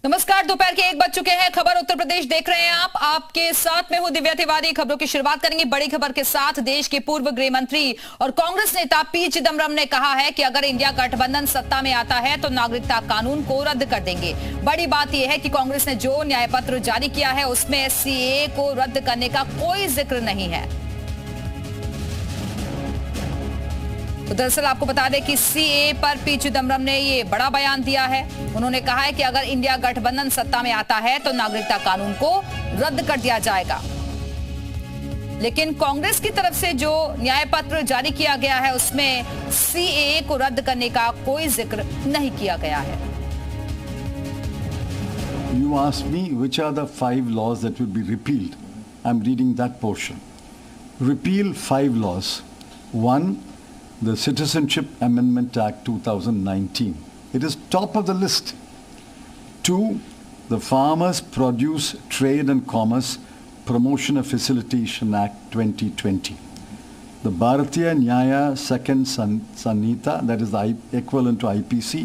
नमस्कार। दोपहर के 1 बज चुके हैं। खबर उत्तर प्रदेश देख रहे हैं आप। आपके साथ में हूं दिव्या तिवारी। खबरों की शुरुआत करेंगे बड़ी खबर के साथ। देश के पूर्व गृह मंत्री और कांग्रेस नेता पी चिदम्बरम ने कहा है कि अगर इंडिया गठबंधन सत्ता में आता है तो नागरिकता कानून को रद्द कर देंगे। बड़ी बात यह है कि कांग्रेस ने जो न्याय पत्र जारी किया है उसमें सीएए को रद्द करने का कोई जिक्र नहीं है। तो दरअसल आपको बता दें कि सीएए पर पी चिदम्बरम ने ये बड़ा बयान दिया है। उन्होंने कहा है कि अगर इंडिया गठबंधन सत्ता में आता है तो नागरिकता कानून को रद्द कर दिया जाएगा। लेकिन कांग्रेस की तरफ से जो न्याय पत्र जारी किया गया है उसमें सीएए को रद्द करने का कोई जिक्र नहीं किया गया है। You asked me which are the 5 laws that will be repealed. I'm reading that portion. Repeal 5 laws. 1. The Citizenship Amendment Act 2019. It is top of the list. 2. The Farmers Produce Trade and Commerce Promotion and Facilitation Act 2020. The Bharatiya Nyaya Second Sanhita, that is the equivalent to IPC.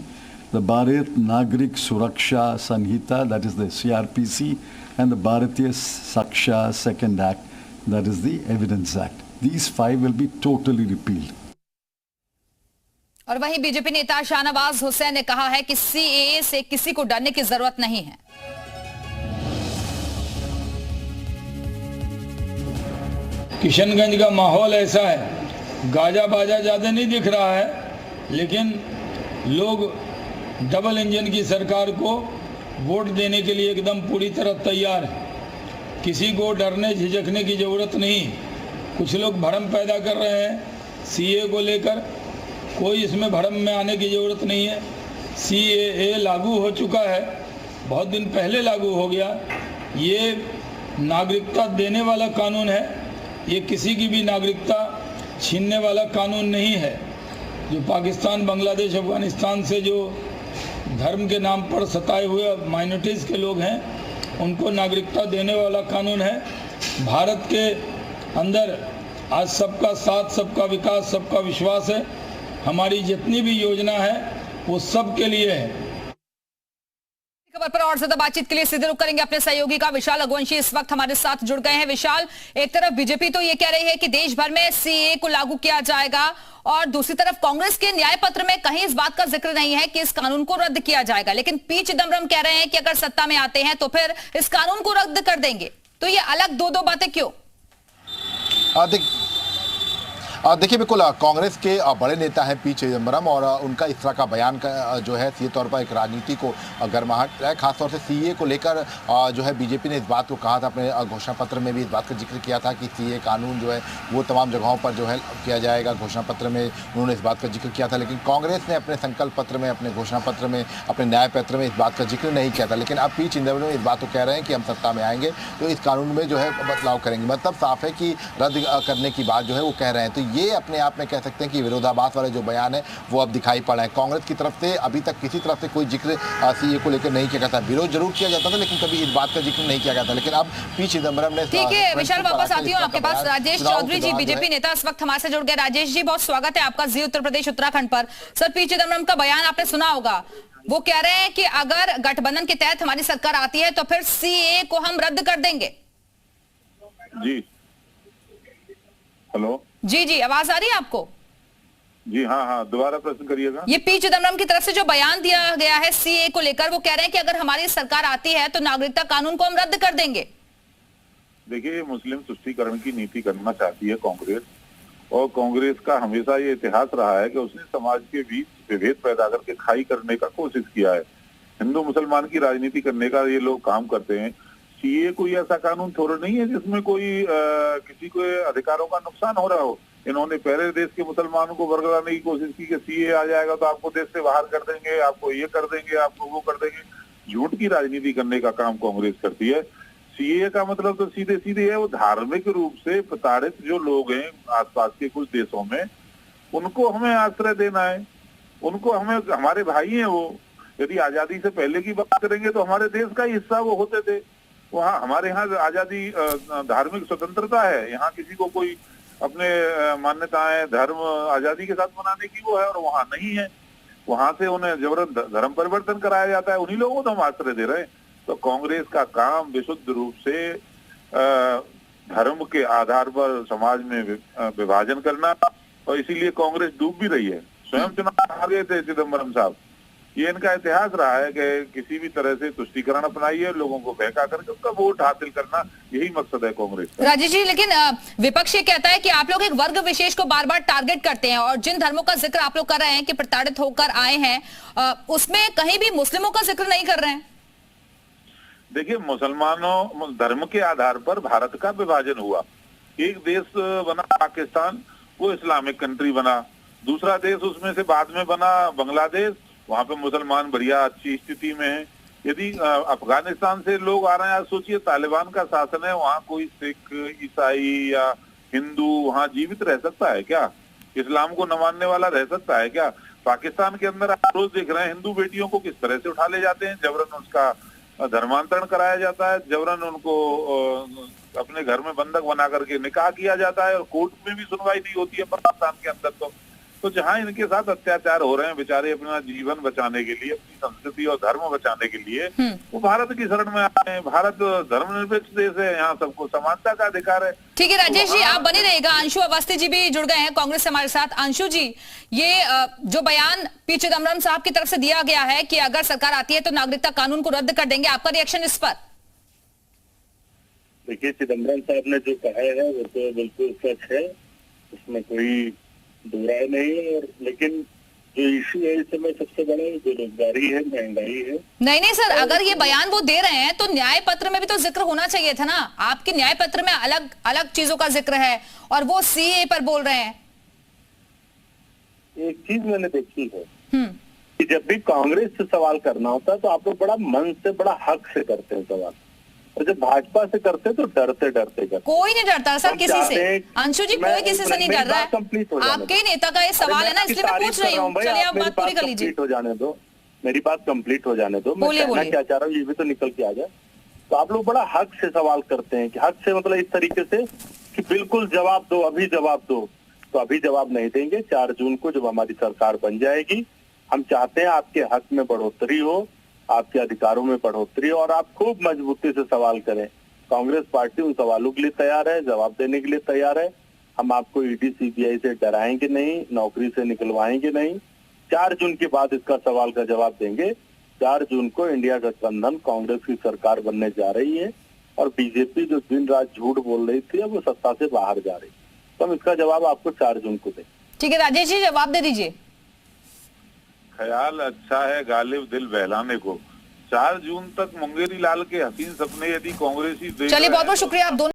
The Bharat Nagrik Suraksha Sanhita, that is the CRPC. And the Bharatiya Saksha Second Act, that is the Evidence Act. These 5 will be totally repealed. और वहीं BJP नेता शाहनवाज हुसैन ने कहा है कि CAA से किसी को डरने की जरूरत नहीं है। किशनगंज का माहौल ऐसा है, गाजा बाजा ज्यादा नहीं दिख रहा है, लेकिन लोग डबल इंजन की सरकार को वोट देने के लिए एकदम पूरी तरह तैयार है। किसी को डरने झिझकने की जरूरत नहीं। कुछ लोग भ्रम पैदा कर रहे हैं सीएए को लेकर, कोई इसमें भ्रम में आने की ज़रूरत नहीं है। सीएए लागू हो चुका है, बहुत दिन पहले लागू हो गया। ये नागरिकता देने वाला कानून है, ये किसी की भी नागरिकता छीनने वाला कानून नहीं है। जो पाकिस्तान, बांग्लादेश, अफगानिस्तान से जो धर्म के नाम पर सताए हुए माइनॉरिटीज़ के लोग हैं, उनको नागरिकता देने वाला कानून है। भारत के अंदर आज सबका साथ, सबका विकास, सबका विश्वास है। हमारी जितनी भी योजना है वो सब के लिए है। खबर पर और ज्यादा बातचीत के लिए सीधे रुख करेंगे अपने सहयोगी का विशाल रघुवंशी इस वक्त हमारे साथ जुड़ गए हैं। विशाल, एक तरफ बीजेपी तो ये कह रही है कि देश भर में सीएए को लागू किया जाएगा और दूसरी तरफ कांग्रेस के न्याय पत्र में कहीं इस बात का जिक्र नहीं है कि इस कानून को रद्द किया जाएगा। लेकिन पी चिदम्बरम कह रहे हैं कि अगर सत्ता में आते हैं तो फिर इस कानून को रद्द कर देंगे। तो ये अलग दो बातें क्यों? देखिए, बिल्कुल कांग्रेस के बड़े नेता हैं पी चिदम्बरम, और उनका इस तरह का बयान का जो है सीधे तौर पर एक राजनीति को गर्माहट है। खासतौर से सीए को लेकर जो है बीजेपी ने इस बात को कहा था, अपने घोषणा पत्र में भी इस बात का जिक्र किया था कि सीए कानून जो है वो तमाम जगहों पर जो है किया जाएगा। घोषणा पत्र में उन्होंने इस बात का जिक्र किया था, लेकिन कांग्रेस ने अपने संकल्प पत्र में, अपने घोषणा पत्र में, अपने न्याय पत्र में इस बात का जिक्र नहीं किया था। लेकिन अब पी चिदम्बरम इस बात को कह रहे हैं कि हम सत्ता में आएंगे तो इस कानून में जो है बदलाव करेंगे। मतलब साफ है कि रद्द करने की बात जो है वो कह रहे हैं। तो ये अपने आप में कह सकते हैं कि विरोधाभास वाले जो बयान है वो अब दिखाई पड़ा है। कांग्रेस की तरफ से अभी तक किसी तरफ से कोई जिक्र सीए को लेकर नहीं किया गया था। विरोध जरूर किया जाता था, लेकिन कभी इस बात का जिक्र नहीं किया गया था। लेकिन अब पी चिदम्बरम ने, ठीक है विशाल, वापस आती हूँ आपके पास। राजेश चौधरी जी, बीजेपी नेता इस वक्त हमारे से जुड़ गए। राजेश जी, बहुत स्वागत है आपका जी उत्तर प्रदेश उत्तराखंड पर। सर, पी चिदम्बरम का बयान आपने सुना होगा। वो कह रहे हैं कि अगर गठबंधन के तहत हमारी सरकार आती है तो फिर सीए को हम रद्द कर देंगे। जी, हेलो जी, आवाज आ रही है आपको? जी हाँ, दोबारा प्रश्न करिएगा। ये पी चिदम्बरम की तरफ से जो बयान दिया गया है सीए को लेकर, वो कह रहे हैं कि अगर हमारी सरकार आती है तो नागरिकता कानून को हम रद्द कर देंगे। देखिए, मुस्लिम तुष्टीकरण की नीति करना चाहती है कांग्रेस, और कांग्रेस का हमेशा ये इतिहास रहा है कि उसने समाज के बीच विभेद पैदा करके खाई करने का कोशिश किया है। हिंदू मुसलमान की राजनीति करने का ये लोग काम करते हैं। सीए कोई ऐसा कानून थोड़ा नहीं है जिसमें कोई किसी को अधिकारों का नुकसान हो रहा हो। इन्होंने पहले देश के मुसलमानों को बरगलाने की कोशिश की कि सीए आ जाएगा तो आपको देश से बाहर कर देंगे, आपको ये कर देंगे, आपको वो कर देंगे। झूठ की राजनीति करने का काम कांग्रेस करती है। सीए का मतलब तो सीधे सीधे है, वो धार्मिक रूप से प्रताड़ित जो लोग हैं आसपास के कुछ देशों में, उनको हमें आश्रय देना है। उनको हमें, हमारे भाई हैं वो। यदि आजादी से पहले की बात करेंगे तो हमारे देश का हिस्सा वो होते थे। वहाँ हमारे यहाँ आजादी, धार्मिक स्वतंत्रता है। यहाँ किसी को कोई अपने मान्यताएं, धर्म आजादी के साथ मनाने की वो है, और वहाँ नहीं है। वहां से उन्हें जबरन धर्म परिवर्तन कराया जाता है, उन्हीं लोगों को तो हम आश्रय दे रहे हैं। तो कांग्रेस का काम विशुद्ध रूप से धर्म के आधार पर समाज में विभाजन करना, और इसीलिए कांग्रेस डूब भी रही है। स्वयं चुनाव हार गए थे चिदम्बरम साहब। ये इनका इतिहास रहा है कि किसी भी तरह से तुष्टीकरण अपनाई है, लोगों को बहका करके उनका वोट हासिल करना, यही मकसद है कांग्रेस का। राजेश जी, लेकिन विपक्ष ये कहता है कि आप लोग एक वर्ग विशेष को बार बार टारगेट करते हैं, और जिन धर्मों का जिक्र आप लोग कर रहे हैं कि प्रताड़ित होकर आए हैं, उसमें कहीं भी मुस्लिमों का जिक्र नहीं कर रहे हैं। देखिए, मुसलमानों धर्म के आधार पर भारत का विभाजन हुआ। एक देश बना पाकिस्तान, वो इस्लामिक कंट्री बना। दूसरा देश उसमें से बाद में बना बांग्लादेश, वहां पे मुसलमान बढ़िया अच्छी स्थिति में है। यदि अफगानिस्तान से लोग आ रहे हैं, सोचिए तालिबान का शासन है, वहाँ कोई सिख, ईसाई या हिंदू वहाँ जीवित रह सकता है क्या? इस्लाम को न मानने वाला रह सकता है क्या? पाकिस्तान के अंदर आप रोज देख रहे हैं हिंदू बेटियों को किस तरह से उठा ले जाते हैं, जबरन उसका धर्मांतरण कराया जाता है, जबरन उनको अपने घर में बंधक बना करके निकाह किया जाता है, और कोर्ट में भी सुनवाई नहीं होती है पाकिस्तान के अंदर। तो जहां इनके साथ अत्याचार हो रहे हैं, बेचारे अपना जीवन बचाने के लिए, अपनी संस्कृति और धर्म बचाने के लिए वो भारत की शरण में आए हैं। भारत धर्मनिरपेक्ष देश है, यहाँ सबको समानता का अधिकार है। ठीक है राजेश जी, आप बने रहिएगा। अंशु अवस्थी जी भी जुड़ गए हैं कांग्रेस से हमारे साथ। अंशु जी, ये जो बयान पी चिदम्बरम साहब की तरफ से दिया गया है कि अगर सरकार आती है तो नागरिकता कानून को रद्द कर देंगे, आपका रिएक्शन इस पर? देखिए, चिदम्बरम साहब ने जो कहा है वो तो बिल्कुल सच है, उसमें कोई दो राय नहीं है। और लेकिन जो इश्यू है इस समय सबसे बड़ा बेरोजगारी है, महंगाई है। नहीं सर, अगर ये बयान वो दे रहे हैं तो न्याय पत्र में भी तो जिक्र होना चाहिए था ना। आपके न्याय पत्र में अलग अलग चीजों का जिक्र है और वो सीए पर बोल रहे हैं। एक चीज मैंने देखी है कि जब भी कांग्रेस से सवाल करना होता है तो आप लोग बड़ा मन से, बड़ा हक से करते हैं सवाल, और जब भाजपा से करते हैं तो डरते डरते करते। कोई नहीं डरता सर किसी से। अंशु जी, कोई किसी से नहीं डर रहा है। आपके नेता का ये सवाल है ना, इसलिए मैं पूछ रही हूँ। चलिए आप बात पूरी कर लीजिए। हो जाने दो, मेरी बात कंप्लीट हो जाने दो। मैं कहना क्या चाह रहा हूँ ये भी तो निकल के आ जाए। तो आप लोग बड़ा हक से सवाल करते हैं कि हक से मतलब इस तरीके से कि बिल्कुल जवाब दो, अभी जवाब दो। तो अभी जवाब नहीं देंगे। 4 जून को जब हमारी सरकार बन जाएगी, हम चाहते हैं आपके हक में बढ़ोतरी हो, आपके अधिकारों में बढ़ोतरी, और आप खूब मजबूती से सवाल करें। कांग्रेस पार्टी उन सवालों के लिए तैयार है, जवाब देने के लिए तैयार है। हम आपको ईडी सीबीआई से डराएंगे नहीं, नौकरी से निकलवाएंगे नहीं। 4 जून के बाद इसका सवाल का जवाब देंगे। 4 जून को इंडिया गठबंधन कांग्रेस की सरकार बनने जा रही है, और बीजेपी जो दिन रात झूठ बोल रही थी वो सत्ता से बाहर जा रही। तो हम इसका जवाब आपको 4 जून को दें। ठीक है राजेश जी, जवाब दे दीजिए। ख्याल अच्छा है गालिब दिल बहलाने को। 4 जून तक मुंगेरी लाल के हसीन सपने यदि कांग्रेसी, चलिए बहुत बहुत शुक्रिया आप दोनों।